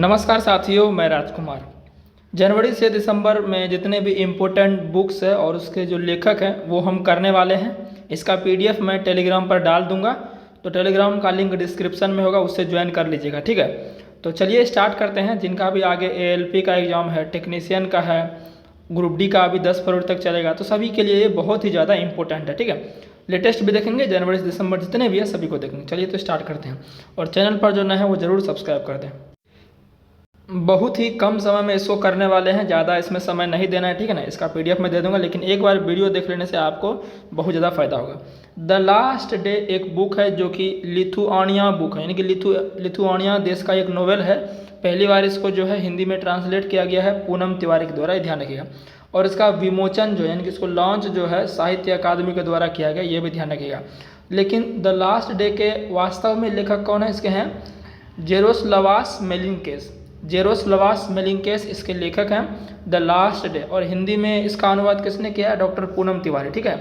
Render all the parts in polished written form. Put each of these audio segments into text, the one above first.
नमस्कार साथियों, मैं राजकुमार। जनवरी से दिसंबर में जितने भी इम्पोर्टेंट बुक्स है और उसके जो लेखक हैं वो हम करने वाले हैं। इसका पीडीएफ मैं टेलीग्राम पर डाल दूंगा, तो टेलीग्राम का लिंक डिस्क्रिप्शन में होगा, उससे ज्वाइन कर लीजिएगा। ठीक है, तो चलिए स्टार्ट करते हैं। जिनका भी आगे एएलपी का एग्ज़ाम है, टेक्नीशियन का है, ग्रुप डी का अभी 10 फरवरी तक चलेगा, तो सभी के लिए ये बहुत ही ज़्यादा इंपॉर्टेंट है। ठीक है, लेटेस्ट भी देखेंगे, जनवरी से दिसंबर जितने भी है सभी को देखेंगे। चलिए तो स्टार्ट करते हैं, और चैनल पर जो नए हैं वो ज़रूर सब्सक्राइब कर दें। बहुत ही कम समय में इसको करने वाले हैं, ज़्यादा इसमें समय नहीं देना है। ठीक है ना, इसका पीडीएफ में दे दूंगा, लेकिन एक बार वीडियो देख लेने से आपको बहुत ज़्यादा फायदा होगा। द लास्ट डे एक बुक है जो कि लिथुआनिया बुक है, यानी कि लिथुआनिया देश का एक नोवेल है। पहली बार इसको जो है हिंदी में ट्रांसलेट किया गया है पूनम तिवारी के द्वारा, ध्यान रखिएगा। और इसका विमोचन जो है, यानी कि इसको लॉन्च जो है साहित्य अकादमी के द्वारा किया गया, ये भी ध्यान रखिएगा। लेकिन द लास्ट डे के वास्तव में लेखक कौन है इसके हैं? जेरोस्लावास मेलिनकेस। जेरोस्लावास मेलिनकेस इसके लेखक हैं, द लास्ट डे। और हिंदी में इसका अनुवाद किसने किया है? डॉक्टर पूनम तिवारी। ठीक है,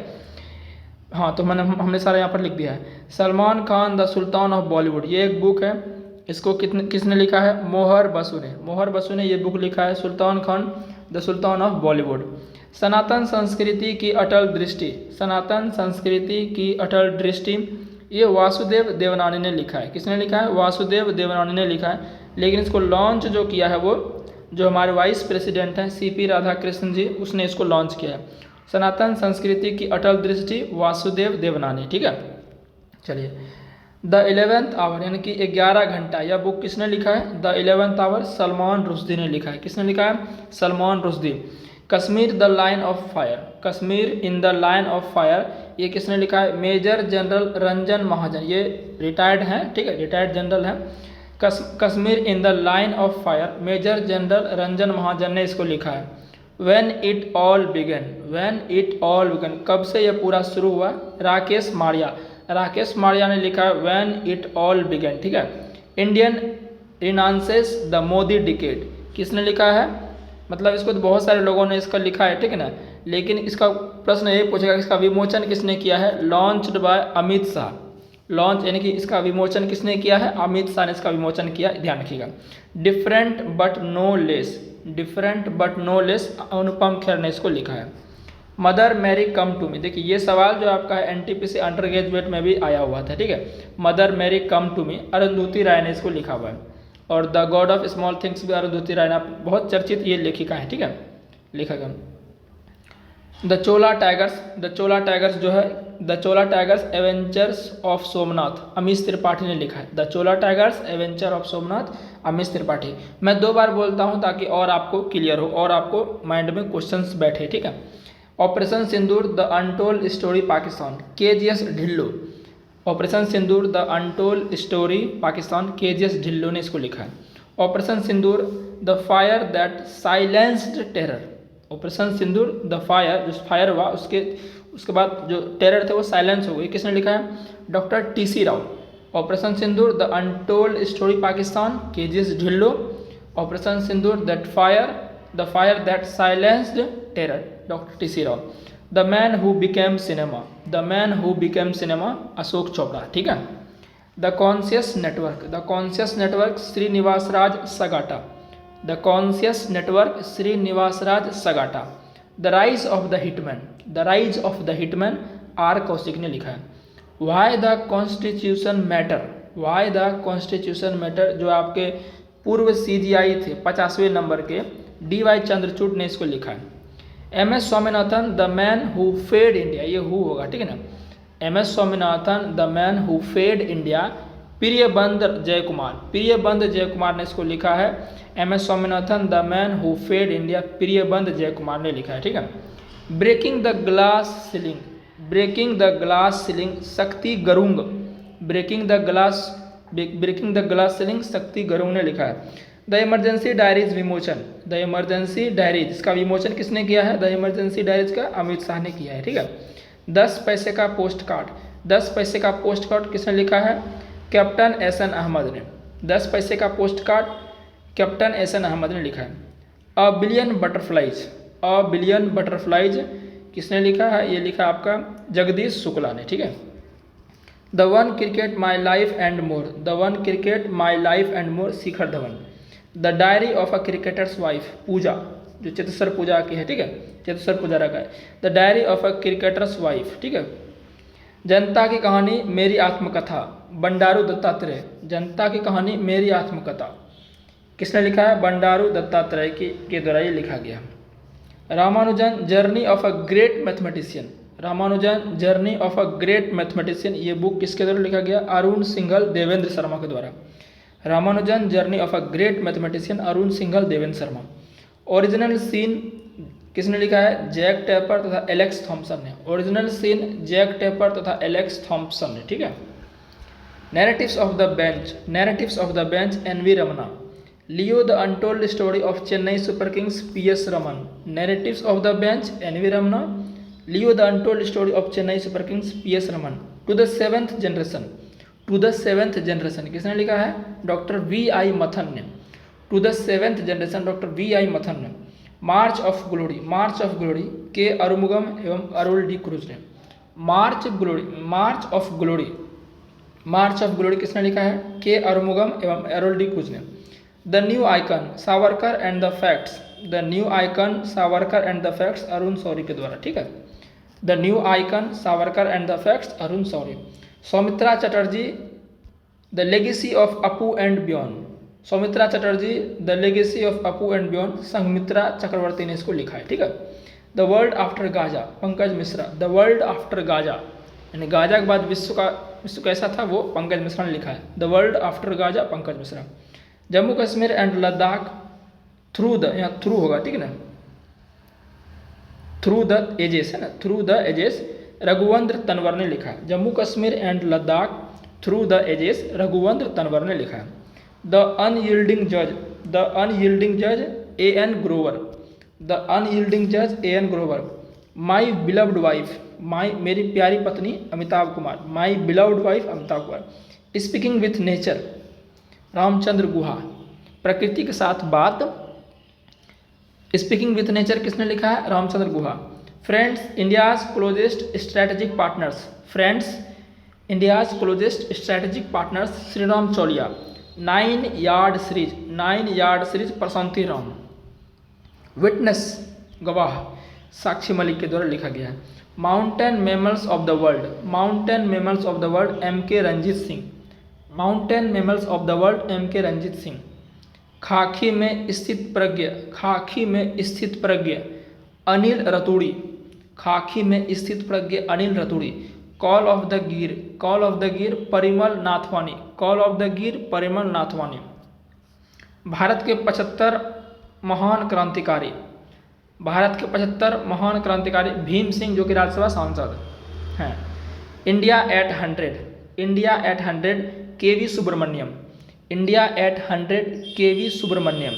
हाँ, तो हमने सारा यहाँ पर लिख दिया है। सलमान खान द सुल्तान ऑफ बॉलीवुड, ये एक बुक है। इसको किसने लिखा है? मोहर बसु ने। मोहर बसु ने ये बुक लिखा है, सुल्तान खान द सुल्तान ऑफ बॉलीवुड। सनातन संस्कृति की अटल दृष्टि, सनातन संस्कृति की अटल दृष्टि, ये वासुदेव देवनानी ने लिखा है। किसने लिखा है? वासुदेव देवनानी ने लिखा है। लेकिन इसको लॉन्च जो किया है वो जो हमारे वाइस प्रेसिडेंट हैं सीपी राधाकृष्णन जी, उसने इसको लॉन्च किया है। सनातन संस्कृति की अटल दृष्टि, वासुदेव देवनानी। ठीक है, चलिए। द 11th आवर, यानी कि 11 घंटा, यह बुक किसने लिखा है? The 11th our Salman Rushdie ने लिखा है। किसने लिखा है? Salman Rushdie. Kashmir the line of fire, Kashmir in the line of fire, ये किसने लिखा है? मेजर जनरल रंजन महाजन, ये रिटायर्ड हैं। ठीक है, रिटायर्ड जनरल हैं। Kashmir in the line of fire, major general Ranjan Mahajan ने इसको लिखा है। When it all began, when it all began, कब से यह पूरा शुरू हुआ? राकेश मारिया, राकेश मारिया ने लिखा है व्हेन इट ऑल बिगन। ठीक है। Indian renaissance the Modi decade, किसने लिखा है? मतलब इसको तो बहुत सारे लोगों ने इसका लिखा है, ठीक है ना, लेकिन इसका प्रश्न ये पूछेगा इसका विमोचन किसने किया है? Launched by Amit Shah. Launch यानी कि इसका विमोचन किसने किया है? अमित शाह ने इसका विमोचन किया, ध्यान रखिएगा। Different but no less, different but no less, Anupam Kher ने इसको लिखा है। Mother Mary come to me, देखिए ये सवाल जो आपका है एनटीपीसी अंडर ग्रेजुएट में भी आया हुआ था। ठीक है, mother Mary come to me, Arundhati Roy ने इसको लिखा हुआ है। और the God of small things भी अरुंधति राय ने, बहुत चर्चित ये लेखिका है। ठीक है, लेखक है। The Chola tigers, the Chola tigers जो है, the Chola tigers adventures of Somnath, Amish Tripathi ने लिखा है। The Chola tigers adventure of Somnath, Amish Tripathi. मैं 2 बार बोलता हूँ ताकि और आपको क्लियर हो और आपको माइंड में क्वेश्चंस बैठे। ठीक है। Operation Sindoor the untold story Pakistan, KGS Dhillon. Operation Sindoor the untold story Pakistan, KGS Dhillon ने इसको लिखा है। Operation Sindoor the fire that silenced terror, operation Sindoor the fire, जो फायर हुआ उसके बाद जो टेरर थे वो साइलेंस हो गई, किसने लिखा है? Doctor TC Rao. Operation Sindoor the untold story Pakistan, KGS Dhillon. Operation Sindoor that fire, the fire that silenced terror, doctor TC Rao. The man who became cinema, the man who became cinema, Ashok Chopra. ठीक है। The conscious network, the conscious network, Srinivas Raj Sagata. The conscious network, Srinivas Raj Sagata. The rise of the hitman, the rise of the hitman, R Kaushik ने लिखा है। Why the constitution matter, why the constitution matter, जो आपके Purv CGI थे 50वें number के, डी.वाई. चंद्रचूड़ ने इसको लिखा है। MS. Swaminathan the man who fed India, ये हु होगा, ठीक है ना। MS. Swaminathan the man who fed India, Priyambada Jayakumar, Priyambada Jayakumar ने इसको लिखा है। MS. Swaminathan the man who fed India, Priyambada Jayakumar ने लिखा है। ठीक है। Breaking the glass ceiling, breaking the glass ceiling, शक्ति गरुंग। ब्रेकिंग द ग्लास सीलिंग, शक्ति गरुंग ने लिखा है। द इमरजेंसी डायरीज विमोचन, द इमरजेंसी डायरीज, इसका विमोचन किसने किया है? द इमरजेंसी डायरीज का अमित शाह ने किया है। ठीक है। 10 पैसे का पोस्ट कार्ड, 10 पैसे का पोस्ट कार्ड किसने लिखा है? कैप्टन एहसन अहमद ने। 10 पैसे का post card captain Ehsan Ahmed ने लिखा है। A billion butterflies, a billion butterflies किसने लिखा है? ये लिखा आपका जगदीश शुक्ला ने। ठीक है। The one cricket my life and more, the one cricket my life and more, Shikhar Dhawan. The diary of a cricketer's wife, Puja जो चेतेश्वर पूजा की है, ठीक है, चेतेश्वर पुजारा का है, the diary of a cricketer's wife, ठीक है। जनता की कहानी मेरी आत्मकथा, बंडारू दत्तात्रेय, जनता की कहानी मेरी आत्मकथा किसने लिखा है? बंडारू दत्तात्रेय के द्वारा ये लिखा गया। Ramanujan journey of a great mathematician, Ramanujan journey of a great mathematician, ये बुक किसके द्वारा लिखा गया? अरुण सिंघल देवेंद्र शर्मा के द्वारा। Ramanujan journey of a great mathematician, Arun Singhal Devendra Sharma. Original sin किसने लिखा है? जैक टेपर तथा एलेक्स थॉम्सन ने। ओरिजिनल सीन जैक टेपर तथा एलेक्स थॉम्सन ने, ठीक है। Narratives of the bench, narratives of the bench N V. Ramana. Leo the untold story of Chennai Super Kings P S. Raman. Narratives of the bench N V. Ramana, Leo the untold story of Chennai Super Kings P S. Raman. To the seventh generation, to the seventh generation किसने लिखा है? Doctor VI. Mathan ने। To the seventh generation doctor VI. Mathan ने। March of glory, march of glory K Arumugam एवं Arul D Cruz ने। March glory, march of glory, march of glory किसने लिखा है? के अरुमुगम एवं अरुल डी क्रूज ने। The new icon Savarkar and the facts, the new icon Savarkar and the facts Arun Shauri के द्वारा, ठीक है। The new icon Savarkar and the facts Arun Shourie. Soumitra Chatterjee the legacy of Apu and beyond, Soumitra Chatterjee the legacy of Apu and beyond, Sanghamitra Chakraborty ने इसको लिखा है, ठीक है। The world after Gaza Pankaj Mishra, the world after Gaza यानी गाजा के बाद विश्व कैसा था वो पंकज मिश्रा ने लिखा है। The world after Gaza Pankaj Mishra. Jammu Kashmir and Ladakh through the, यहाँ थ्रू होगा, ठीक है ना, थ्रू द एजेस है ना, through the edges Raghuvansh Tanwar ने लिखा है। Jammu Kashmir and Ladakh through the edges Raghuvansh Tanwar ने लिखा है। द अनयील्डिंग जज, द अनयील्डिंग जज ए.एन. ग्रोवर, द अनयील्डिंग जज AN. Grover. My beloved wife, माई मेरी प्यारी पत्नी अमिताभ कुमार, माई beloved wife Amitabh Kumar. Speaking with nature Ramachandra Guha, प्रकृति के साथ बात, स्पीकिंग विथ नेचर किसने लिखा है? Ramachandra Guha. Friends India's closest strategic partners, friends India's closest strategic partners Sriram Chaulia. 9 yard series, 9 yard series Prashanthi Ram. Witness गवाह साक्षी मलिक के द्वारा लिखा गया है। Mountain mammals of the world, mountain mammals of the world MK. Ranjit Singh, mountain mammals of the world MK. Ranjit Singh. खाकी में स्थित प्रज्ञ, खाकी में स्थित प्रज्ञ अनिल रतूड़ी, खाकी में स्थित प्रज्ञ Anil Raturi. Call of the Gir, call of the Gir Parimal Nathwani, call of the Gir Parimal Nathwani. Bharat के 75 महान क्रांतिकारी, भारत के 75 महान क्रांतिकारी भीम सिंह जो कि राज्यसभा सांसद हैं। India at 100, India at 100 K V. Subramaniam, India at 100 K V. Subramaniam.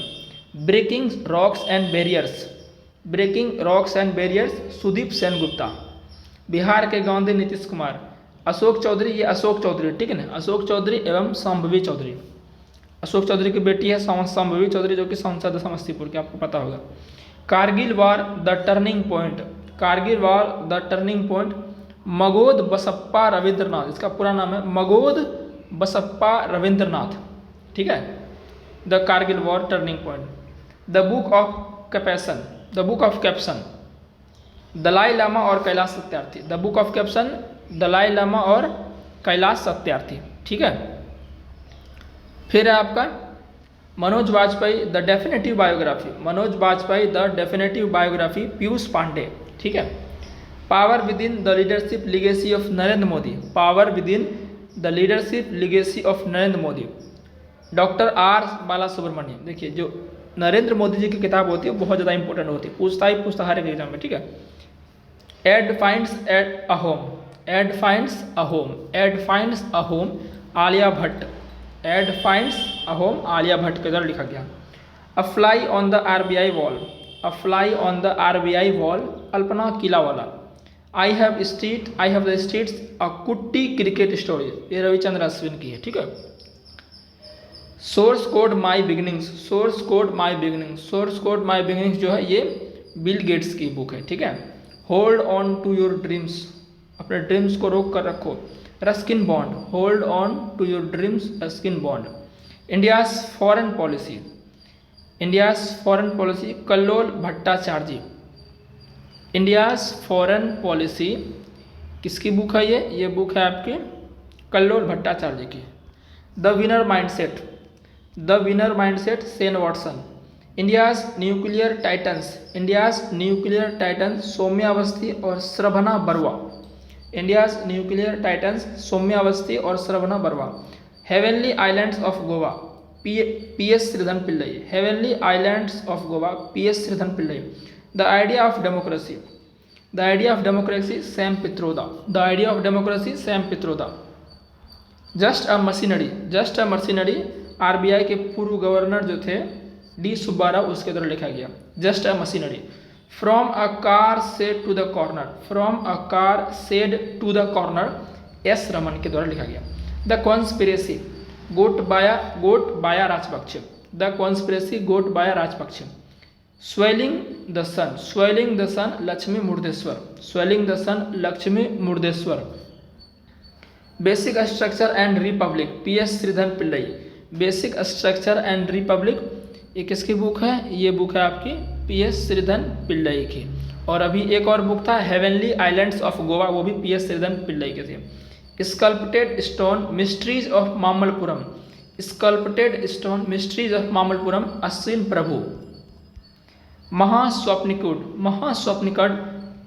Breaking rocks and barriers, breaking rocks and barriers Sudeep Sengupta. Bihar के गांधी नीतीश कुमार। अशोक चौधरी, ये अशोक चौधरी, ठीक है ना, अशोक चौधरी एवं संभवी चौधरी। अशोक चौधरी की बेटी है संभवी चौधरी जो कि सांसद समस्तीपुर के, आपको पता होगा। Kargil war the turning point, Kargil war the turning point Magod Basappa Ravindranath, इसका पूरा नाम है मगोद बसप्पा रविंद्रनाथ, ठीक है। The Kargil war turning point. The book of caption, the book of caption Dalai Lama और Kailash Satyarthi, the book of caption Dalai Lama और कैलाश सत्यार्थी, ठीक है। फिर है आपका Manoj Vajpayee the definitive biography, Manoj Vajpayee the definitive biography Piyush Pandey, ठीक है। Power within the leadership legacy of Narendra Modi, power within the leadership legacy of Narendra Modi doctor R Bala Subramaniam. देखिए जो नरेंद्र मोदी जी की किताब होती है बहुत ज़्यादा इंपॉर्टेंट होती है, पूछता हर एक एग्जाम में, ठीक है। Ed finds at a home, Ed finds a home, Ed finds a home Alia Bhatt, Ed finds a home Alia Bhatt के द्वारा लिखा गया। A fly on the RBI wall, a fly on the RBI wall Alpana Killawala. I have the streets a kutti cricket story, ये रविचंद्र अश्विन की है, ठीक है। Source code माई beginnings, source code माई beginnings, source code माई beginnings जो है ये बिल गेट्स की बुक है, ठीक है। Hold on to your dreams, अपने ड्रीम्स को रोक कर रखो। Ruskin Bond, hold on to your dreams, Ruskin Bond. India's foreign policy, India's foreign policy, Kallol Bhattacharya. India's foreign policy किसकी बुक है ये बुक है आपकी कल्लोल भट्टाचार्य की। The winner mindset Shane Watson. India's nuclear titans Saumya Awasthi और Shravana Barua. India's nuclear titans Saumya Awasthi और Shravana Barua. Heavenly islands of Goa, P S. Sreedharan Pillai. Heavenly islands of Goa, P S. Sreedharan Pillai. The idea of democracy Sam Pitroda. Just a machinery RBI के पूर्व गवर्नर जो थे डी सुब्बाराव, उसके द्वारा लिखा गया। Just a machinery. From a car said to the corner, S Raman के द्वारा लिखा गया। The conspiracy Gotabaya Rajapaksa. Swelling the sun Lakshmi Murdeshwar. Basic structure and republic, PS. Sreedharan Pillai. Basic structure and republic ये किसकी बुक है? ये बुक है आपकी पी.एस. श्रीधरन पिल्लई की। और अभी एक और बुक था हेवनली आइलैंड्स ऑफ गोवा, वो भी पी.एस. श्रीधरन पिल्लई के थे। Sculpted stone mysteries of Mamallapuram, Ashwin Prabhu. महास्वप्निकड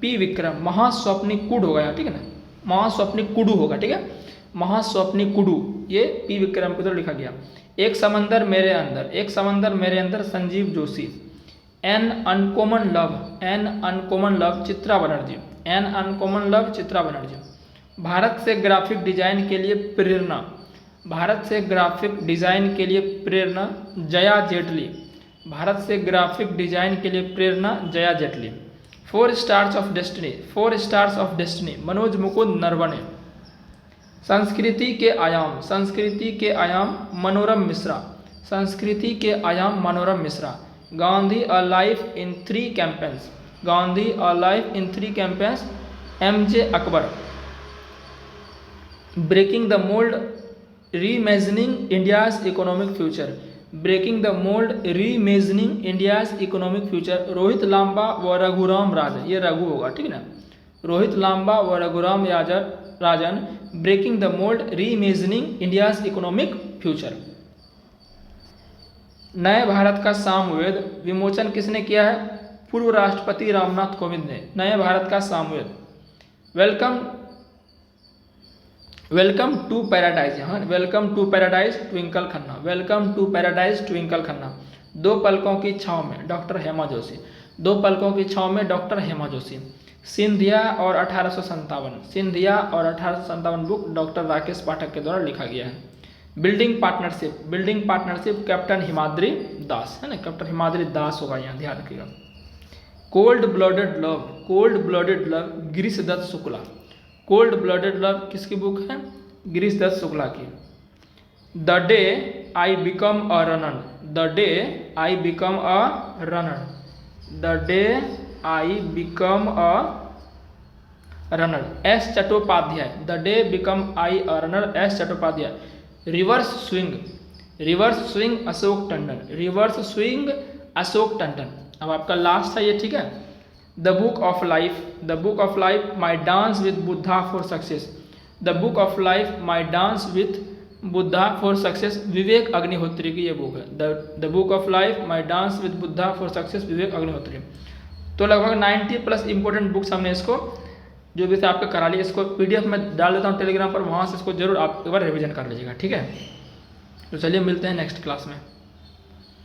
पी विक्रम। महास्वप्निकुड होगा यहाँ, ठीक है ना, महास्वप्निकुडू होगा, ठीक है, महास्वप्निकुडू, ये पी विक्रम के द्वारा लिखा गया। एक समंदर मेरे अंदर Sanjeev Joshi. An uncommon love Chitra Banerjee. Bharat से ग्राफिक डिजाइन के लिए प्रेरणा Jaya Jaitly. Jaya Jaitly. 4 stars of destiny Manoj Mukund Naravane. संस्कृति के आयाम Manoram Mishra. Gandhi a life in 3 campaigns, MJ. Akbar. Breaking the mould reimagining India's economic future, Rohit Lamba व रघुराम राजन, ये रघु होगा, ठीक है ना, रोहित लांबा व Raghuram Rajan. Breaking the mould reimagining India's economic future. नए भारत का सामवेद विमोचन किसने किया है? पूर्व राष्ट्रपति रामनाथ कोविंद ने। नए भारत का Samaveda. Welcome to paradise Twinkle Khanna. 2 पलकों की छाँव में डॉक्टर हेमा जोशी। सिंधिया और 1857 बुक डॉक्टर राकेश पाठक के द्वारा लिखा गया है। Building partnership captain Himadri Das, है ना, कैप्टन हिमाद्री दास होगा, यहाँ ध्यान रखिएगा। Cold blooded love Girish Dutt Shukla. Cold blooded love किसकी बुक है? गिरीश दत्त शुक्ला की। The day I become a runner, S Chattopadhyay. The day become I a runner, S Chattopadhyay. Reverse swing Ashok Tandon. अब आपका लास्ट है ये, ठीक है। The book of life my dance with Buddha for success, Vivek Agnihotri की ये बुक है। The book of life my dance with Buddha for success, Vivek Agnihotri. तो लगभग 90+ इंपॉर्टेंट बुक्स हमने इसको जो भी आपका करा लिया। इसको PDF में डाल देता हूँ टेलीग्राम पर, वहाँ से इसको जरूर आप एक बार रिविजन कर लीजिएगा, ठीक है। तो चलिए मिलते हैं नेक्स्ट क्लास में।